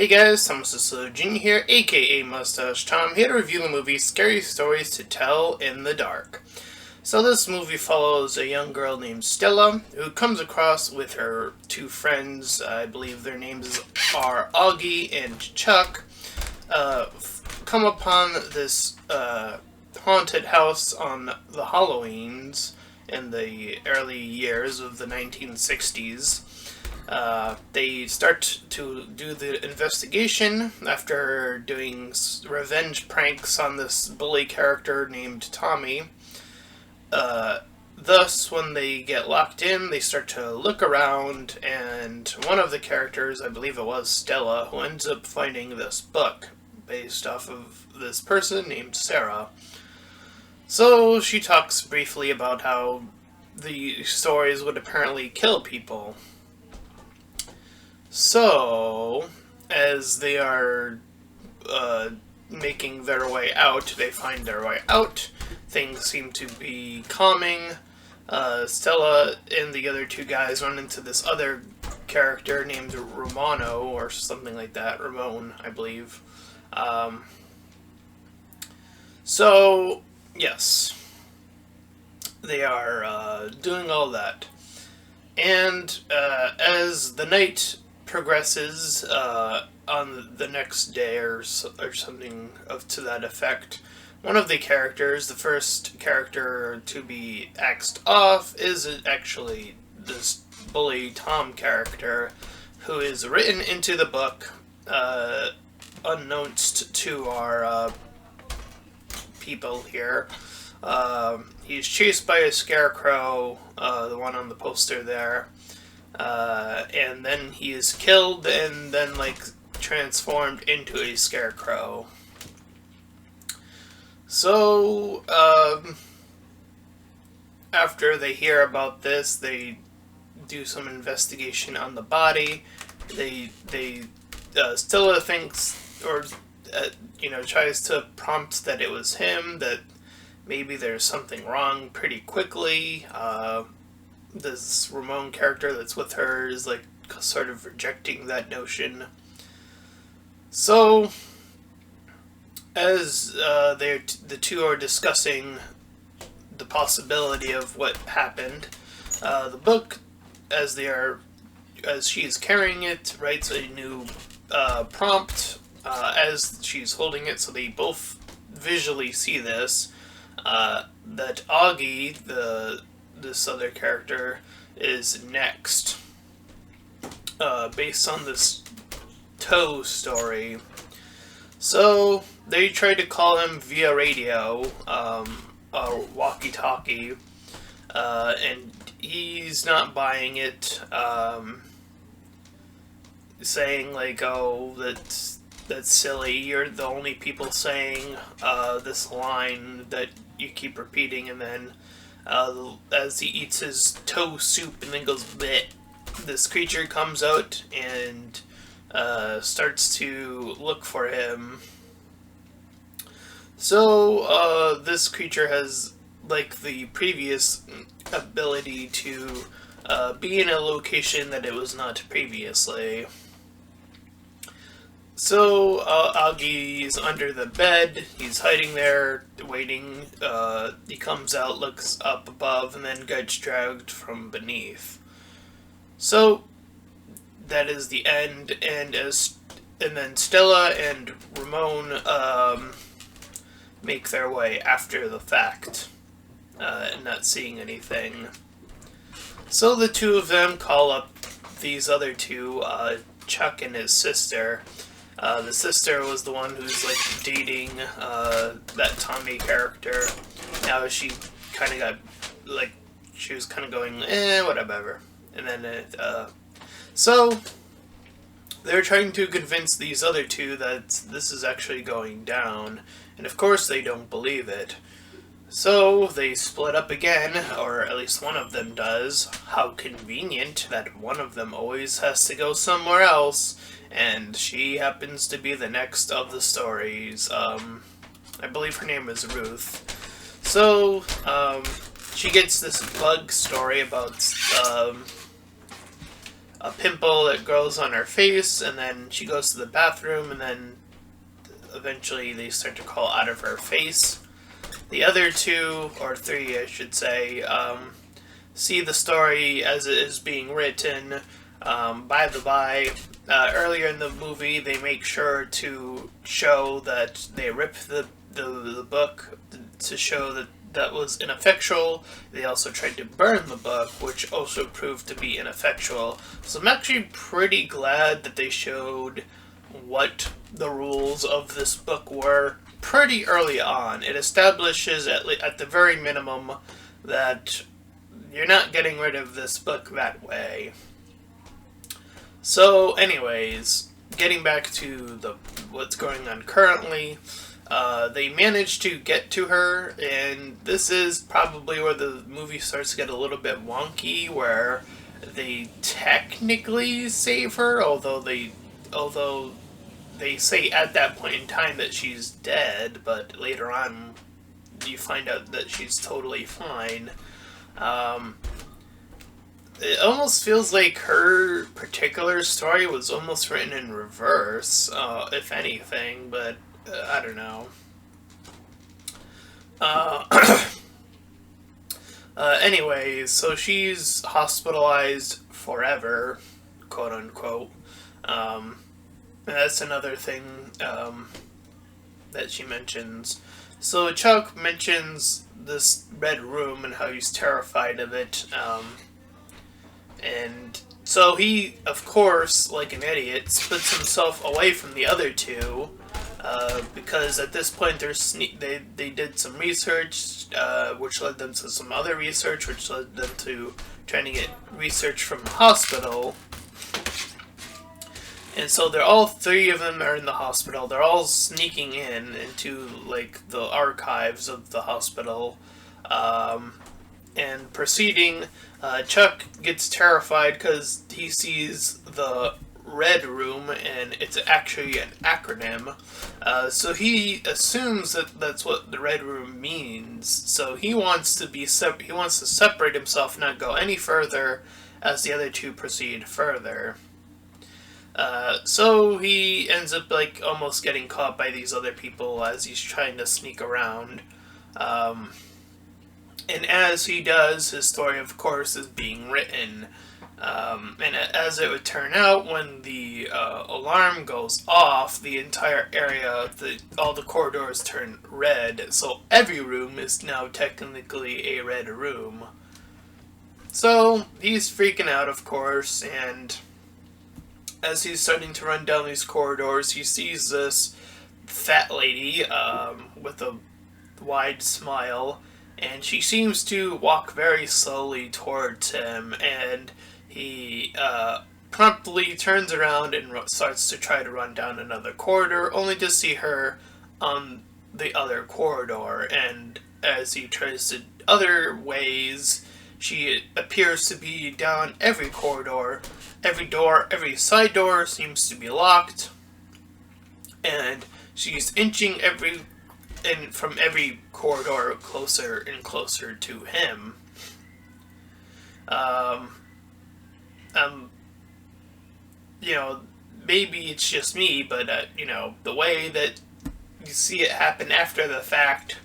Hey guys, Thomas Jr. here, aka Mustache Tom, here to review the movie Scary Stories to Tell in the Dark. So this movie follows a young girl named Stella, who comes across with her two friends, I believe their names are Augie and Chuck, come upon this haunted house on the Halloweens in the early years of the 1960s. They start to do the investigation after doing revenge pranks on this bully character named Tommy. Thus, when they get locked in, they start to look around, and one of the characters, I believe it was Stella, who ends up finding this book based off of this person named Sarah. So she talks briefly about how the stories would apparently kill people. So, as they are making their way out, they find their way out. Things seem to be calming. Stella and the other two guys run into this other character named Romano, or something like that. Ramon, I believe. So, yes. They are doing all that. And as the night progresses on the next day or something to that effect, one of the characters, the first character to be axed off, is actually this bully Tom character, who is written into the book unknownst to our people here. He's chased by a scarecrow, the one on the poster there. And then he is killed and then, transformed into a scarecrow. So, after they hear about this, they do some investigation on the body. Stella thinks, or, tries to prompt that it was him, that maybe there's something wrong pretty quickly. This Ramon character that's with her is sort of rejecting that notion. So, as the two are discussing the possibility of what happened, the book, as she's carrying it, writes a new prompt as she's holding it, so they both visually see this. That Augie, this other character, is next, based on this toe story. So they tried to call him via radio, or walkie-talkie, and he's not buying it, saying oh, that's silly, you're the only people saying this line that you keep repeating, and then as he eats his toe soup and then goes bleh, this creature comes out and starts to look for him. So this creature has, like the previous ability, to be in a location that it was not previously. So, Augie's under the bed, he's hiding there, waiting. He comes out, looks up above, and then gets dragged from beneath. So, that is the end, and then Stella and Ramon make their way after the fact, not seeing anything. So the two of them call up these other two, Chuck and his sister. The sister was the one who's dating that Tommy character. Now she kind of got she was kind of going whatever, and then so they're trying to convince these other two that this is actually going down, and of course they don't believe it. So they split up again, or at least one of them does. How convenient that one of them always has to go somewhere else. And she happens to be the next of the stories. I believe her name is Ruth. So, she gets this bug story about a pimple that grows on her face, and then she goes to the bathroom, and then eventually they start to crawl out of her face. The other two, or three I should say, see the story as it is being written. By the by, earlier in the movie, they make sure to show that they rip the book to show that that was ineffectual. They also tried to burn the book, which also proved to be ineffectual. So I'm actually pretty glad that they showed what the rules of this book were pretty early on. It establishes, at the very minimum, that you're not getting rid of this book that way. So, anyways, getting back to what's going on currently, they managed to get to her, and this is probably where the movie starts to get a little bit wonky, where they technically save her, although they say at that point in time that she's dead, but later on you find out that she's totally fine. It almost feels like her particular story was almost written in reverse, if anything, but I don't know. Anyways, so she's hospitalized forever, quote unquote. And that's another thing that she mentions. So Chuck mentions this red room and how he's terrified of it. And so he, of course, like an idiot, splits himself away from the other two, because at this point they did some research, which led them to some other research, which led them to trying to get research from the hospital. And so all three of them are in the hospital. They're all sneaking into like the archives of the hospital, and proceeding. Chuck gets terrified because he sees the red room, and it's actually an acronym. So he assumes that that's what the red room means. So he wants to he wants to separate himself, not go any further, as the other two proceed further. So he ends up like almost getting caught by these other people as he's trying to sneak around. And as he does, his story, of course, is being written. And as it would turn out, when the alarm goes off, the entire area, all the corridors turn red. So every room is now technically a red room. So he's freaking out, of course, and as he's starting to run down these corridors, he sees this fat lady with a wide smile, and she seems to walk very slowly towards him, and he promptly turns around and starts to try to run down another corridor, only to see her on the other corridor. And as he tries to other ways, she appears to be down every corridor. Every door, every side door seems to be locked, and she's inching from every corridor closer and closer to him. Maybe it's just me, but the way that you see it happen after the fact,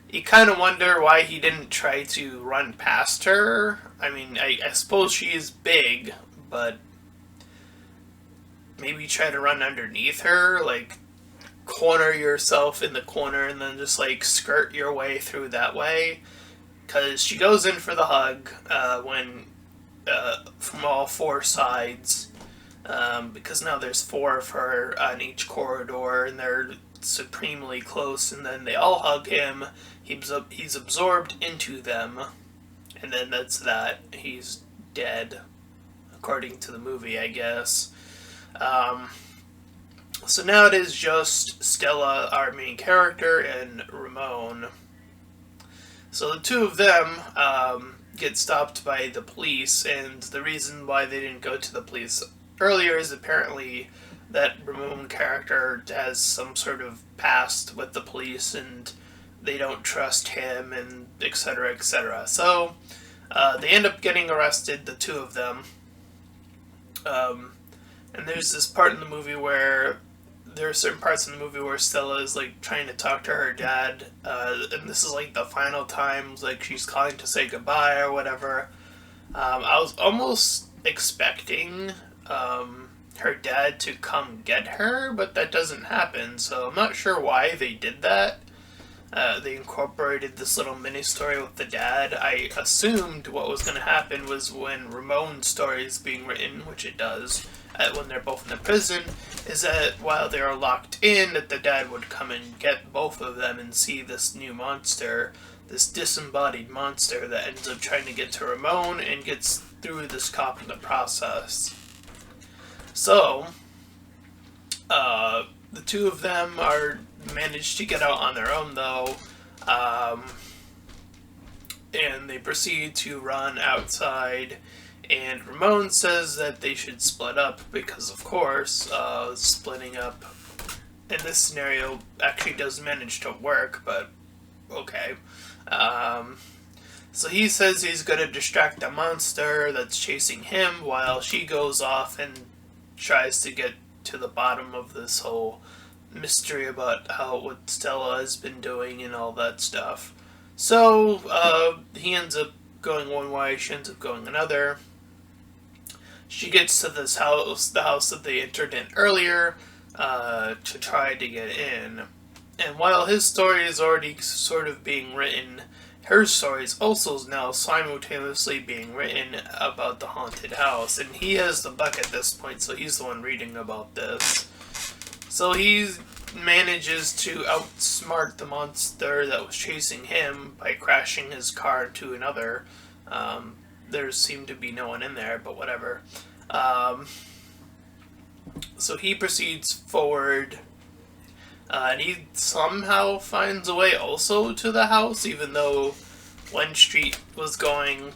you kind of wonder why he didn't try to run past her. I mean, I suppose she is big, but maybe try to run underneath her, like corner yourself in the corner and then just like skirt your way through that way. Because she goes in for the hug from all four sides, because now there's four of her on each corridor, and they're supremely close, and then they all hug him. He's absorbed into them, and then that's that. He's dead, according to the movie, I guess. So now it is just Stella, our main character, and Ramon. So the two of them get stopped by the police, and the reason why they didn't go to the police earlier is apparently that Ramon character has some sort of past with the police, and they don't trust him, and etc., etc. So they end up getting arrested, the two of them. And there's this part in the movie where there are certain parts in the movie where Stella is like trying to talk to her dad, and this is like the final times, like she's calling to say goodbye or whatever. I was almost expecting her dad to come get her, but that doesn't happen, so I'm not sure why they did that. They incorporated this little mini story with the dad. I assumed what was going to happen was when Ramon's story is being written, which it does, when they're both in the prison, is that while they are locked in, that the dad would come and get both of them and see this new monster, this disembodied monster that ends up trying to get to Ramon and gets through this cop in the process. So, the two of them are managed to get out on their own, though, and they proceed to run outside, and Ramon says that they should split up because, of course, splitting up in this scenario actually does manage to work, but okay. So he says he's going to distract the monster that's chasing him while she goes off and tries to get to the bottom of this whole mystery about what Stella has been doing and all that stuff. So he ends up going one way, she ends up going another. She gets to this house, the house that they entered in earlier, to try to get in. And while his story is already sort of being written, her story is also now simultaneously being written about the haunted house. And he has the book at this point, so he's the one reading about this. So he manages to outsmart the monster that was chasing him by crashing his car into another. There seemed to be no one in there, but whatever. So he proceeds forward, and he somehow finds a way also to the house, even though one street was going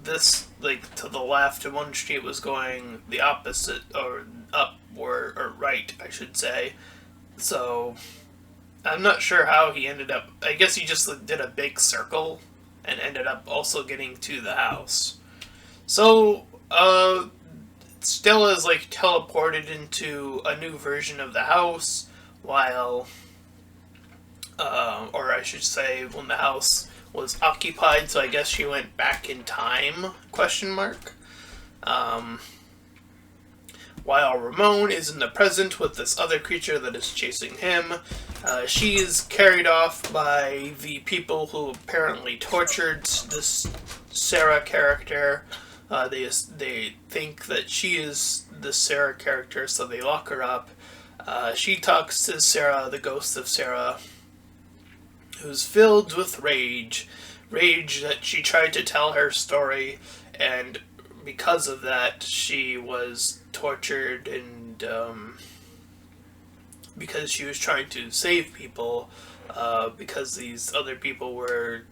this, like, to the left, and one street was going the opposite, or upward, or right, I should say. So, I'm not sure how he ended up, I guess he just did a big circle and ended up also getting to the house. So, Stella is like teleported into a new version of the house while, or I should say, when the house was occupied, so I guess she went back in time, question mark. While Ramon is in the present with this other creature that is chasing him, she is carried off by the people who apparently tortured this Sarah character. They think that she is the Sarah character, so they lock her up. She talks to Sarah, the ghost of Sarah, who's filled with rage. Rage that she tried to tell her story, and because of that, she was tortured, and because she was trying to save people, because these other people were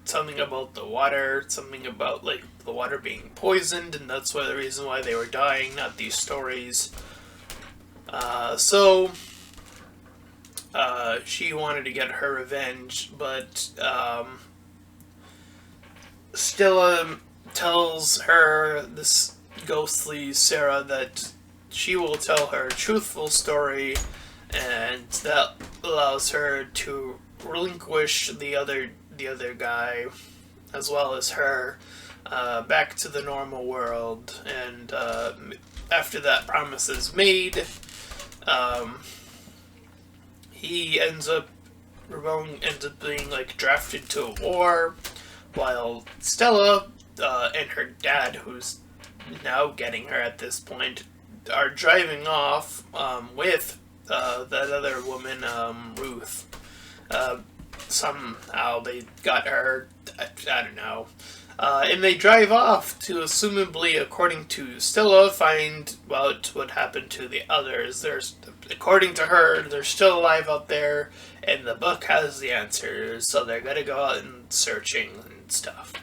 something about the water, something about like the water being poisoned, and that's the reason why they were dying, not these stories. So she wanted to get her revenge, but Stella tells her, this ghostly Sarah, that she will tell her a truthful story, and that allows her to relinquish the other guy, as well as her, back to the normal world. And after that promise is made, Ramon ends up being like drafted to a war, while Stella and her dad, who's now getting her at this point, are driving off with that other woman, Ruth. Somehow they got her, I don't know. And they drive off to, assumably, according to Stella, find out what happened to the others. According to her, they're still alive out there, and the book has the answers, so they're gonna go out and searching and stuff.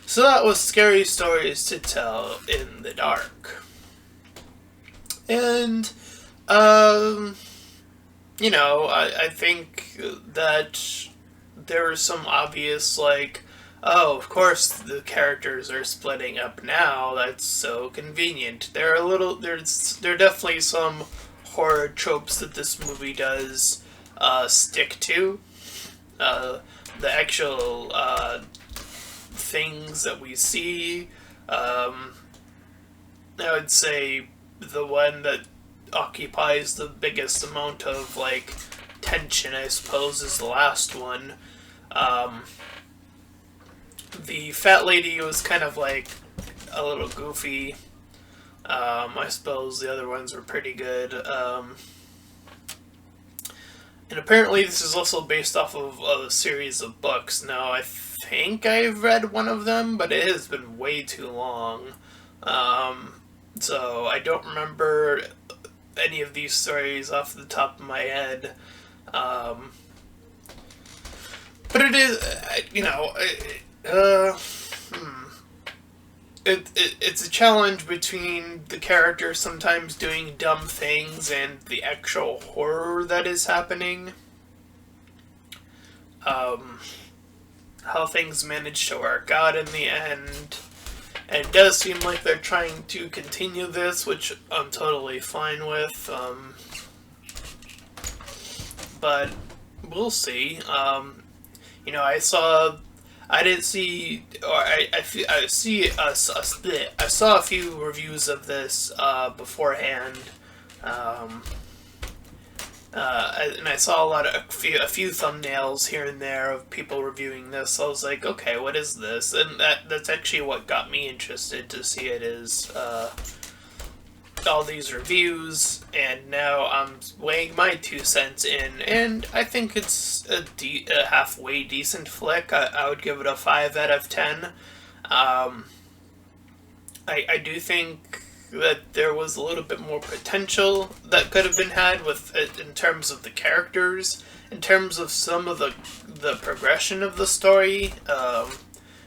So that was Scary Stories to Tell in the Dark. And, you know, I think that there are some obvious, like, Oh, of course the characters are splitting up now. That's so convenient. There are definitely some horror tropes that this movie does stick to. Uh, the actual things that we see. Um, I would say the one that occupies the biggest amount of like tension, I suppose, is the last one. Um, the fat lady was kind of like a little goofy. I suppose the other ones were pretty good. And apparently, this is also based off of a series of books. Now, I think I've read one of them, but it has been way too long. So I don't remember any of these stories off the top of my head. Um, but it is, uh, hmm. It's a challenge between the character sometimes doing dumb things and the actual horror that is happening. Um, how things manage to work out in the end. And it does seem like they're trying to continue this, which I'm totally fine with. But we'll see. I didn't see, or I saw a few reviews of this beforehand. Um, and I saw a few thumbnails here and there of people reviewing this. So I was like, okay, what is this? And that's actually what got me interested to see it is all these reviews. And now I'm weighing my 2 cents in, and I think it's a halfway decent flick. I would give it a 5 out of 10. I do think that there was a little bit more potential that could have been had with it in terms of the characters, in terms of some of the progression of the story.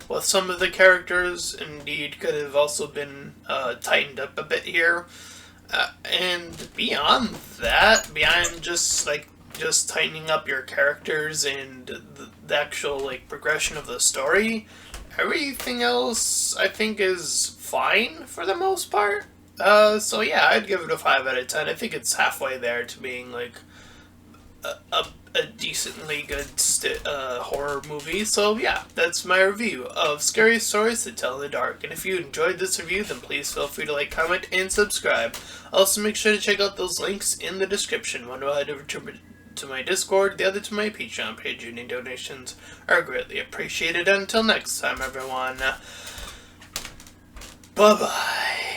With some of the characters, indeed, could have also been tightened up a bit here. And beyond that, beyond just tightening up your characters and the actual like progression of the story, everything else I think is fine for the most part. So yeah, I'd give it a 5 out of 10. I think it's halfway there to being like a decently good horror movie. So yeah, that's my review of Scary Stories to Tell in the Dark. And if you enjoyed this review, then please feel free to like, comment, and subscribe. Also, make sure to check out those links in the description. One will head over to my Discord, the other to my Patreon page. Any donations are greatly appreciated. Until next time, everyone. Bye-bye.